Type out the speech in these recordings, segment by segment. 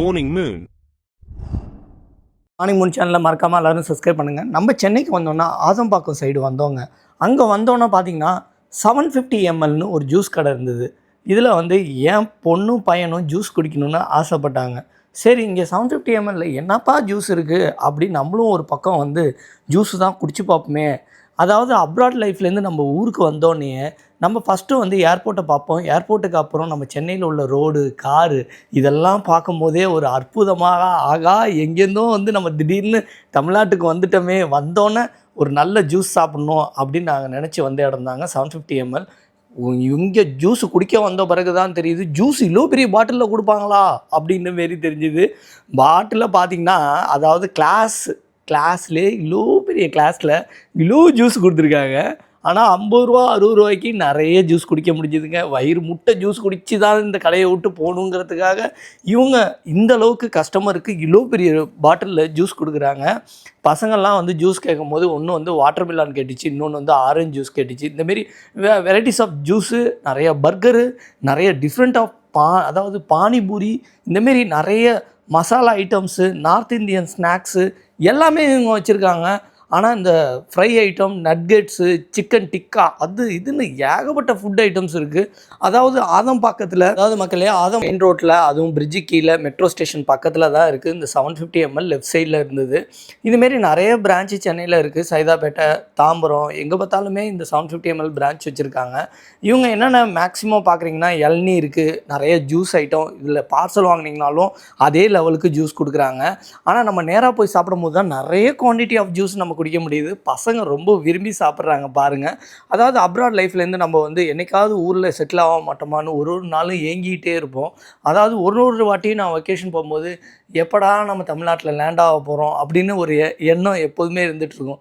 Morning Moon. Morning Moon சேனலில் மறக்காமல் எல்லோரும் சப்ஸ்கிரைப் பண்ணுங்கள். நம்ம சென்னைக்கு வந்தோன்னா ஆதம்பாக்கம் சைடு வந்தோங்க. அங்கே வந்தோன்னா பார்த்தீங்கன்னா 750 mlன்னு ஒரு ஜூஸ் கடை இருந்தது. இதில் என் பொண்ணும் பையனும் ஜூஸ் குடிக்கணும்னு ஆசைப்பட்டாங்க. சரி, இங்கே 750 mlல என்னப்பா ஜூஸ் இருக்குது அப்படின்னு நம்மளும் ஒரு பக்கம் ஜூஸு தான் குடிச்சு பார்ப்போமே. அதாவது அப்ராட் லைஃப்லேருந்து நம்ம ஊருக்கு வந்தோடனே நம்ம ஃபஸ்ட்டு ஏர்போர்ட்டை பார்ப்போம். ஏர்போர்ட்டுக்கு அப்புறம் நம்ம சென்னையில் உள்ள ரோடு, காரு இதெல்லாம் பார்க்கும்போதே ஒரு அற்புதமாக ஆகா எங்கேருந்தோ நம்ம திடீர்னு தமிழ்நாட்டுக்கு வந்துட்டோமே, வந்தோன்னே ஒரு நல்ல ஜூஸ் சாப்பிட்ணும் அப்படின்னு நாங்கள் நினச்சி வந்த இடம் தாங்க 750 ml. இங்கே ஜூஸு குடிக்க வந்த பிறகு தான் தெரியுது, ஜூஸ் இவ்வளோ பெரிய பாட்டிலில் கொடுப்பாங்களா அப்படின்னு மாரி தெரிஞ்சுது. பாட்டிலில் பார்த்திங்கன்னா, அதாவது கிளாஸ்லேயே இவ்வளோ பெரிய கிளாஸில் இவ்வளோ ஜூஸ் கொடுத்துருக்காங்க. ஆனால் 50 ரூபா 60 ரூபாய்க்கு நிறைய ஜூஸ் குடிக்க முடிஞ்சுதுங்க. வயிறு முட்டை ஜூஸ் குடித்து தான் இந்த கடையை விட்டு போகணுங்கிறதுக்காக இவங்க இந்த அளவுக்கு கஸ்டமருக்கு இவ்வளோ பெரிய பாட்டிலில் ஜூஸ் கொடுக்குறாங்க. பசங்கள்லாம் ஜூஸ் கேட்கும்போது ஒன்று வாட்டர் மிலான் கேட்டுச்சு, இன்னொன்று ஆரஞ்சு ஜூஸ் கேட்டுச்சு. இந்தமாரி வெரைட்டிஸ் ஆஃப் ஜூஸு, நிறைய பர்கரு, நிறைய டிஃப்ரெண்ட் ஆஃப் அதாவது பானிபூரி, இந்தமாரி நிறைய masala items, north Indian snacks எல்லாமே இவங்க வச்சுருக்காங்க. ஆனால் இந்த ஃப்ரை ஐட்டம், நட்கெட்ஸு, சிக்கன் டிக்கா அது இதுன்னு ஏகப்பட்ட ஃபுட் ஐட்டம்ஸ் இருக்குது. அதாவது ஆதம்பாக்கத்தில், அதாவது மக்களே ஆதம் மெயின் ரோட்டில், அதுவும் பிரிட்ஜு கீழே மெட்ரோ ஸ்டேஷன் பக்கத்தில் தான் இருக்குது. இந்த 750 ml லெஃப்ட் சைடில் இருந்தது. இதுமாரி நிறைய பிரான்ச்சு சென்னையில் இருக்குது. சைதாப்பேட்டை, தாம்பரம், எங்கே பார்த்தாலுமே இந்த 750 ml பிரான்ச் வச்சுருக்காங்க. இவங்க என்னென்ன மேக்ஸிமம் பார்க்குறீங்கன்னா இளநீ இருக்குது, நிறைய ஜூஸ் ஐட்டம், இதில் பார்சல் வாங்கினீங்கனாலும் அதே லெவலுக்கு ஜூஸ் கொடுக்குறாங்க. ஆனால் நம்ம நேராக போய் சாப்பிடும் போது தான் நிறைய குவான்டிட்டி ஆஃப் ஜூஸ் நம்ம குடிக்க முடியுது. பசங்க ரொம்ப விரும்பி சாப்பிட்றாங்க பாருங்கள். அதாவது அப்ராட் லைஃப்லேருந்து நம்ம என்னைக்காவது ஊரில் செட்டில் ஆக மாட்டோமான்னு ஒரு நாளும் ஏங்கிக்கிட்டே இருப்போம். அதாவது ஒரு வாட்டியும் நான் வெக்கேஷன் போகும்போது எப்படா நம்ம தமிழ்நாட்டில் லேண்ட் ஆக போகிறோம் அப்படின்னு ஒரு எண்ணம் எப்போதுமே இருந்துகிட்ருக்கும்.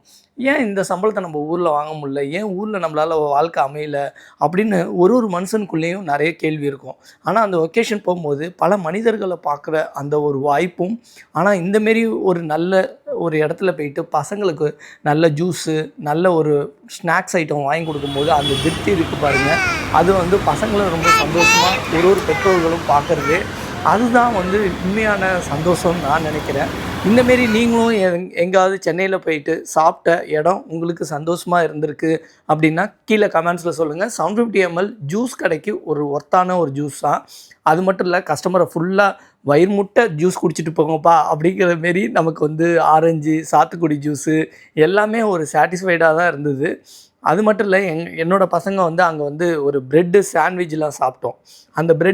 ஏன் இந்த சம்பளத்தை நம்ம ஊரில் வாங்க முடியல, ஏன் ஊரில் நம்மளால் வாழ்க்கை அமையலை அப்படின்னு ஒரு மனுஷனுக்குள்ளேயும் நிறைய கேள்வி இருக்கும். ஆனால் அந்த வெக்கேஷன் போகும்போது பல மனிதர்களை பார்க்குற அந்த ஒரு வாய்ப்பும், ஆனால் இந்தமாரி ஒரு நல்ல ஒரு இடத்துல போயிட்டு பசங்களுக்கு நல்ல ஜூஸு, நல்ல ஒரு ஸ்நாக்ஸ் ஐட்டம் வாங்கி கொடுக்கும்போது அந்த திருப்தி இருக்குது பாருங்கள். அது பசங்களும் ரொம்ப சந்தோஷமாக ஒரு பெற்றோர்களும் பார்க்குறது, அதுதான் உண்மையான சந்தோஷம்னு நான் நினைக்கிறேன். இந்தமாரி நீங்களும் எங்காவது சென்னையில் போயிட்டு சாப்பிட்ட இடம் உங்களுக்கு சந்தோஷமாக இருந்திருக்கு அப்படின்னா கீழே கமெண்ட்ஸில் சொல்லுங்கள். 750 ml ஜூஸ் கடைக்கு ஒரு ஒர்த்தான ஒரு ஜூஸ் தான். அது மட்டும் இல்லை, கஸ்டமரை ஃபுல்லாக வயிறு முட்டை ஜூஸ் குடிச்சிட்டு போங்கப்பா அப்படிங்கிற மாரி நமக்கு ஆரஞ்சு, சாத்துக்குடி ஜூஸு எல்லாமே ஒரு சாட்டிஸ்ஃபைடாக தான் இருந்தது. அது மட்டும் இல்லை, என்னோடய பசங்க அங்கே ஒரு ப்ரெட்டு சாண்ட்விட்ச்லாம் சாப்பிட்டோம். அந்த ப்ரெட்